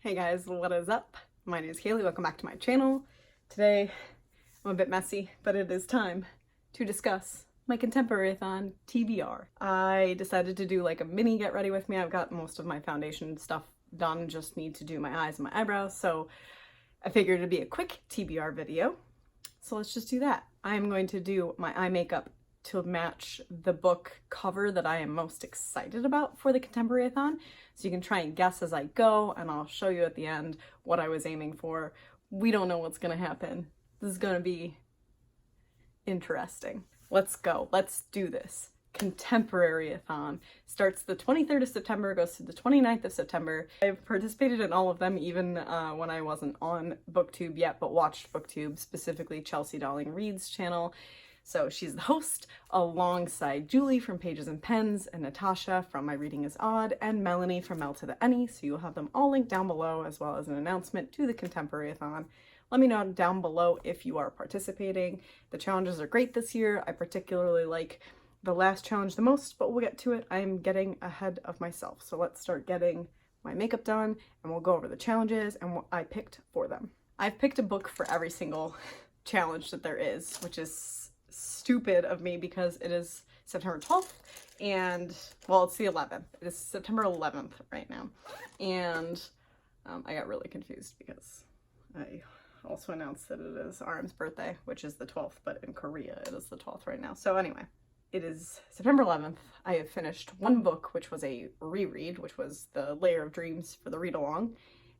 Hey guys, what is up? My name is Kaylee, welcome back to my channel. Today, I'm a bit messy, but it is time to discuss my ContemporaryAthon TBR. I decided to do like a mini get ready with me. I've got most of my foundation stuff done, just need to do my eyes and my eyebrows, so I figured it'd be a quick TBR video. So let's just do that. I'm going to do my eye makeup to match the book cover that I am most excited about for the ContemporaryAthon. So you can try and guess as I go, and I'll show you at the end what I was aiming for. We don't know what's gonna happen. This is gonna be interesting. Let's go, let's do this. ContemporaryAthon starts the 23rd of September, goes to the 29th of September. I've participated in all of them, even when I wasn't on Booktube yet, but watched Booktube, specifically Chelsea Darling Reads channel. So she's the host, alongside Julie from Pages and Pens, and Natasha from My Reading is Odd, and Melanie from Mel to the Any. So you'll have them all linked down below, as well as an announcement to the ContemporaryAthon. Let me know down below if you are participating. The challenges are great this year. I particularly like the last challenge the most, but we'll get to it. I'm getting ahead of myself. So let's start getting my makeup done, and we'll go over the challenges and what I picked for them. I've picked a book for every single challenge that there is, which is stupid of me because it is September 12th and, well, it's the 11th. It is September 11th right now. And I got really confused because I also announced that it is RM's birthday, which is the 12th, but in Korea it is the 12th right now. So anyway, it is September 11th. I have finished one book, which was a reread, which was The Layer of Dreams for the read-along,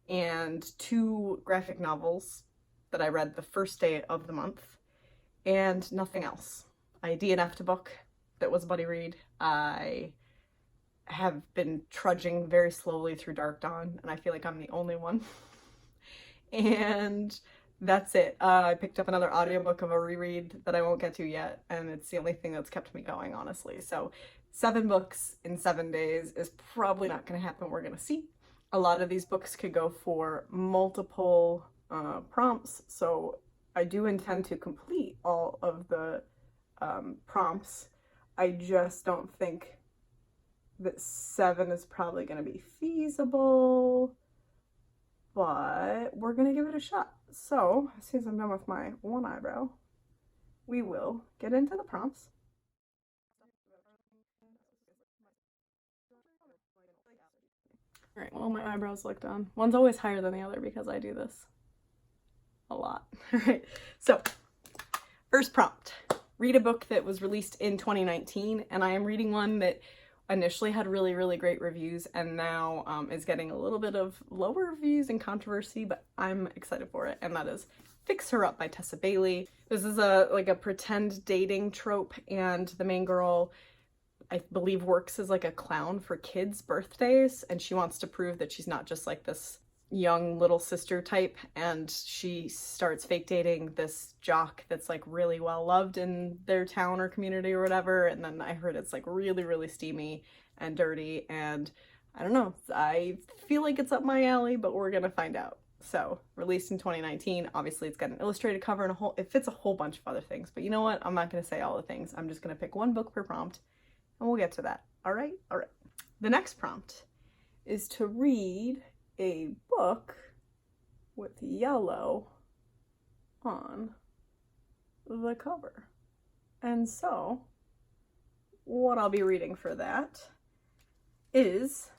and 2 graphic novels that I read the first day of the month, and nothing else. I DNF'd a book that was a buddy read. I have been trudging very slowly through Dark Dawn, and I feel like I'm the only one. And that's it. I picked up another audiobook of a reread that I won't get to yet, and it's the only thing that's kept me going, honestly. So 7 books in 7 days is probably not going to happen. We're going to see. A lot of these books could go for multiple prompts, so I do intend to complete all of the prompts. I just don't think that 7 is probably going to be feasible, but we're going to give it a shot. So as soon as I'm done with my one eyebrow, we will get into the prompts. All right, well, my eyebrows look done. One's always higher than the other because I do this a lot. All right, so first prompt. Read a book that was released in 2019, and I am reading one that initially had really, really great reviews and now is getting a little bit of lower reviews and controversy, but I'm excited for it, and that is Fix Her Up by Tessa Bailey. This is like a pretend dating trope, and the main girl, I believe, works as like a clown for kids' birthdays, and she wants to prove that she's not just like this young little sister type, and she starts fake dating this jock that's like really well loved in their town or community or whatever. And then I heard it's like really, really steamy and dirty, and I don't know, I feel like it's up my alley, but we're gonna find out. So released in 2019, obviously it's got an illustrated cover and it fits a whole bunch of other things, but you know what, I'm not gonna say all the things. I'm just gonna pick one book per prompt, and we'll get to that. All right. The next prompt is to read a book with yellow on the cover. And so what I'll be reading for that is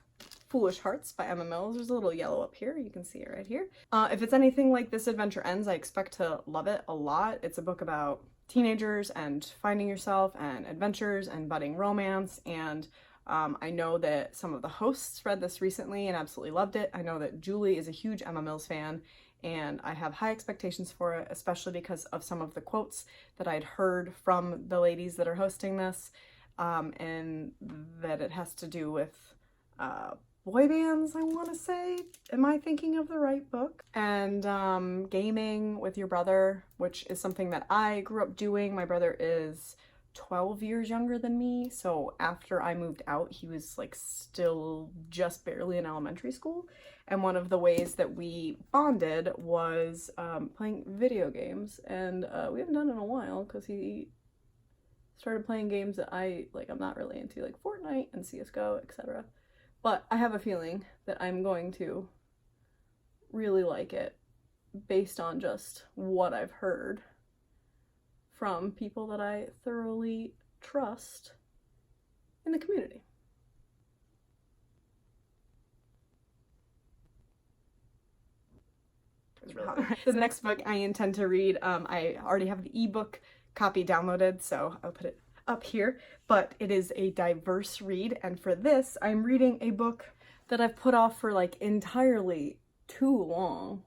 Foolish Hearts by Emma Mills. There's a little yellow up here. You can see it right here. If it's anything like This Adventure Ends, I expect to love it a lot. It's a book about teenagers and finding yourself and adventures and budding romance, and I know that some of the hosts read this recently and absolutely loved it. I know that Julie is a huge Emma Mills fan, and I have high expectations for it, especially because of some of the quotes that I'd heard from the ladies that are hosting this, and that it has to do with boy bands, I want to say. Am I thinking of the right book? And gaming with your brother, which is something that I grew up doing. My brother is 12 years younger than me, so after I moved out, he was like still just barely in elementary school, and one of the ways that we bonded was playing video games, and we haven't done it in a while because he started playing games that I'm not really into, like Fortnite and CSGO, etc. But I have a feeling that I'm going to really like it based on just what I've heard from people that I thoroughly trust in the community. The next book I intend to read, I already have the ebook copy downloaded, so I'll put it up here, but it is a diverse read, and for this I'm reading a book that I've put off for like entirely too long,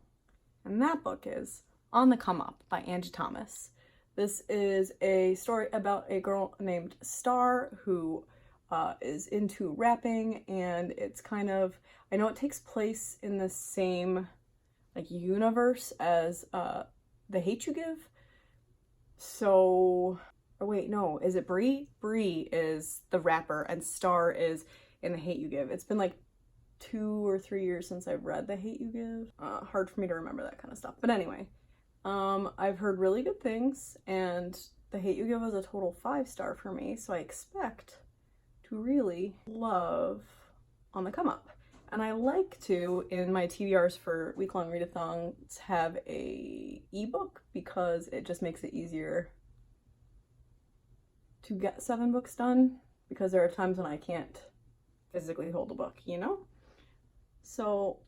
and that book is On the Come Up by Angie Thomas. This is a story about a girl named Star who is into rapping, and it's kind of, I know it takes place in the same like universe as The Hate You Give. So, or wait, no, is it Bree? Bree is the rapper and Star is in The Hate You Give. It's been like 2 or 3 years since I've read The Hate You Give. Hard for me to remember that kind of stuff. But anyway, I've heard really good things, and The Hate You Give was a total 5-star for me, so I expect to really love On the Come Up. And I like to, in my TBRs for week-long readathons, have a ebook because it just makes it easier to get 7 books done, because there are times when I can't physically hold a book, you know? So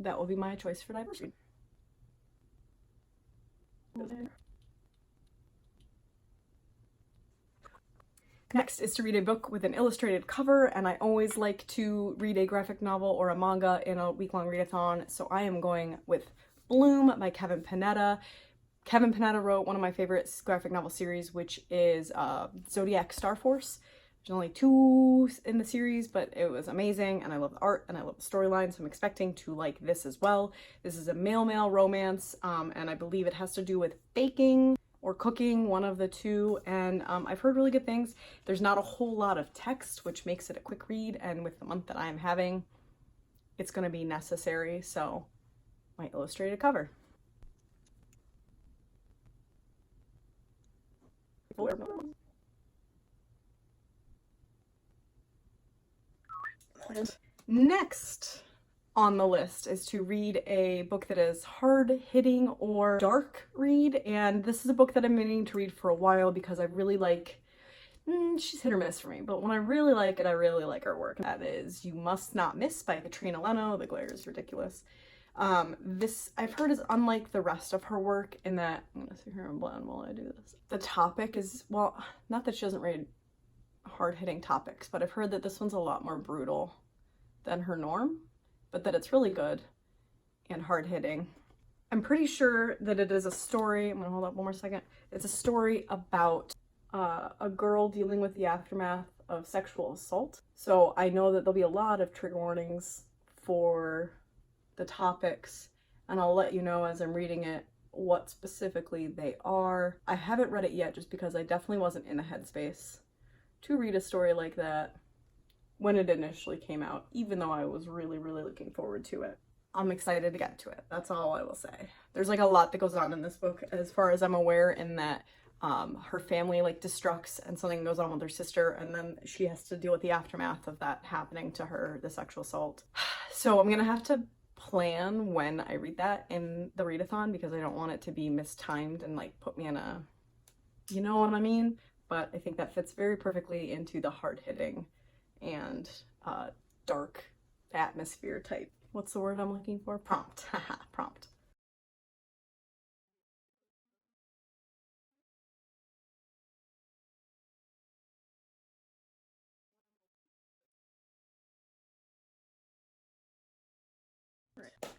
that will be my choice for diverse read. Next is to read a book with an illustrated cover, and I always like to read a graphic novel or a manga in a week-long readathon, so I am going with Bloom by Kevin Panetta. Kevin Panetta wrote one of my favorite graphic novel series, which is Zodiac Star Force. There's only 2 in the series, but it was amazing, and I love the art, and I love the storyline, so I'm expecting to like this as well. This is a male-male romance, and I believe it has to do with baking or cooking, one of the two, and I've heard really good things. There's not a whole lot of text, which makes it a quick read, and with the month that I am having, it's going to be necessary, so my illustrated cover. Next on the list is to read a book that is hard-hitting or dark read, and this is a book that I'm meaning to read for a while because I really like, she's hit or miss for me, but when I really like it, I really like her work. That is You Must Not Miss by Katrina Leno. The glare is ridiculous. This I've heard is unlike the rest of her work in that, I'm gonna sit here and blend while I do this. The topic is, well, not that she doesn't read hard-hitting topics, but I've heard that this one's a lot more brutal than her norm, but that it's really good and hard-hitting. I'm pretty sure that it is a story, I'm gonna hold up one more second. It's a story about a girl dealing with the aftermath of sexual assault. So I know that there'll be a lot of trigger warnings for the topics, and I'll let you know as I'm reading it what specifically they are. I haven't read it yet just because I definitely wasn't in a headspace to read a story like that when it initially came out, even though I was really, really looking forward to it. I'm excited to get to it. That's all I will say. There's like a lot that goes on in this book as far as I'm aware, in that her family like destructs and something goes on with her sister, and then she has to deal with the aftermath of that happening to her, the sexual assault. So I'm gonna have to plan when I read that in the readathon because I don't want it to be mistimed and like put me in a, you know what I mean? But I think that fits very perfectly into the hard-hitting and dark atmosphere type. What's the word I'm looking for? Prompt. Prompt.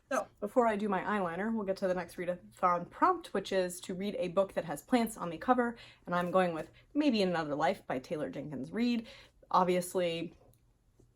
So before I do my eyeliner, we'll get to the next readathon prompt, which is to read a book that has plants on the cover, and I'm going with Maybe Another Life by Taylor Jenkins Reid. Obviously,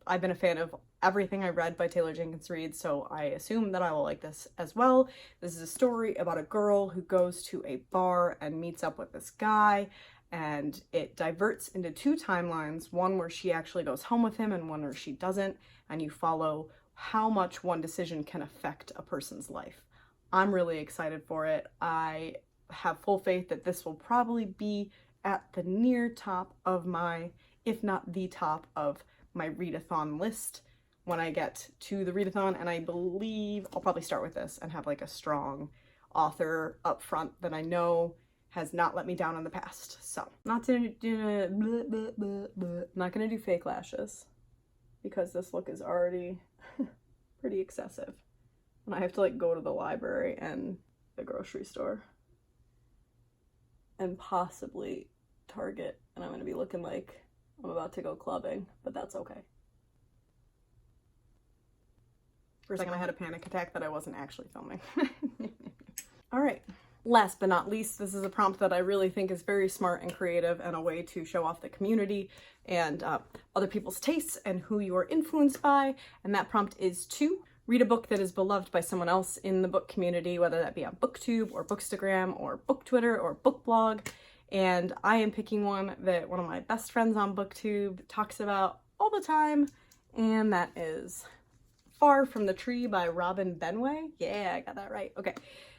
I've been a fan of everything I read by Taylor Jenkins Reid, so I assume that I will like this as well. This is a story about a girl who goes to a bar and meets up with this guy, and it diverts into 2 timelines, one where she actually goes home with him and one where she doesn't, and you follow how much one decision can affect a person's life. I'm really excited for it. I have full faith that this will probably be at the near top of my, if not the top of my readathon list. when I get to the readathon, and I believe I'll probably start with this and have like a strong author up front that I know has not let me down in the past. So not gonna do fake lashes because this look is already pretty excessive. And I have to like go to the library and the grocery store and possibly Target, and I'm gonna be looking like I'm about to go clubbing, but that's okay. For a second I had a panic attack that I wasn't actually filming. All right, last but not least, this is a prompt that I really think is very smart and creative and a way to show off the community and other people's tastes and who you are influenced by. And that prompt is to read a book that is beloved by someone else in the book community, whether that be on BookTube or Bookstagram or BookTwitter or BookBlog. And I am picking one that one of my best friends on BookTube talks about all the time, and that is Far from the Tree by Robin Benway. Yeah, I got that right. Okay,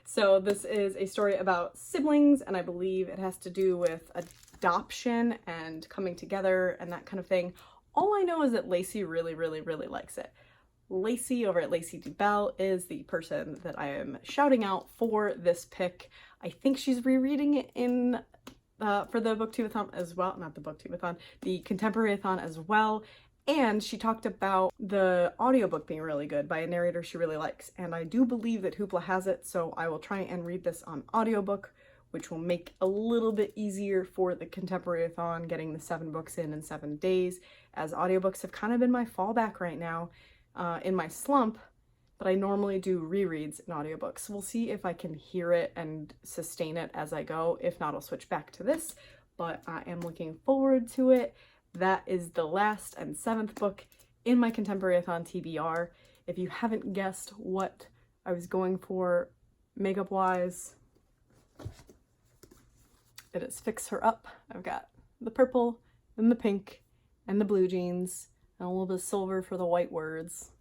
so this is a story about siblings, and I believe it has to do with adoption and coming together and that kind of thing. All I know is that Lacey really likes it. Lacey over at Lacey DuBell is the person that I am shouting out for this pick. I think she's rereading it in for the Booktubeathon as well, not the Booktubeathon, the ContemporaryAthon as well. And she talked about the audiobook being really good by a narrator she really likes. And I do believe that Hoopla has it, so I will try and read this on audiobook, which will make a little bit easier for the ContemporaryAthon, getting the 7 books in 7 days, as audiobooks have kind of been my fallback right now in my slump, but I normally do rereads in audiobooks. We'll see if I can hear it and sustain it as I go. If not, I'll switch back to this, but I am looking forward to it. That is the last and 7th book in my ContemporaryAthon TBR. If you haven't guessed what I was going for makeup-wise, it is Fix Her Up. I've got the purple, and the pink, and the blue jeans, and a little bit of silver for the white words.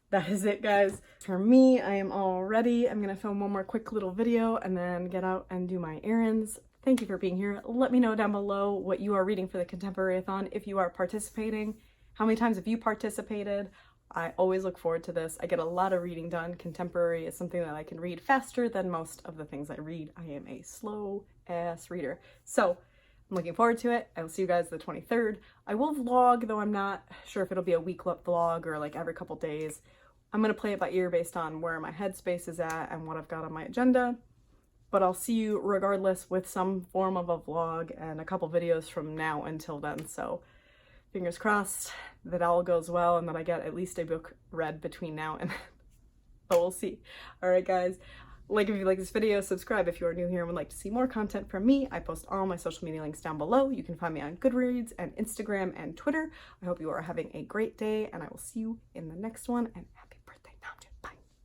That is it, guys. For me, I am all ready. I'm gonna film one more quick little video and then get out and do my errands. Thank you for being here. Let me know down below what you are reading for the ContemporaryAthon, if you are participating. How many times have you participated? I always look forward to this. I get a lot of reading done. Contemporary is something that I can read faster than most of the things I read. I am a slow-ass reader. So I'm looking forward to it. I will see you guys the 23rd. I will vlog, though I'm not sure if it'll be a week vlog or like every couple days. I'm going to play it by ear based on where my headspace is at and what I've got on my agenda. But I'll see you regardless with some form of a vlog and a couple videos from now until then. So fingers crossed that all goes well and that I get at least a book read between now and then. But we'll see. All right, guys. Like if you like this video, subscribe if you are new here and would like to see more content from me. I post all my social media links down below. You can find me on Goodreads and Instagram and Twitter. I hope you are having a great day, and I will see you in the next one, and happy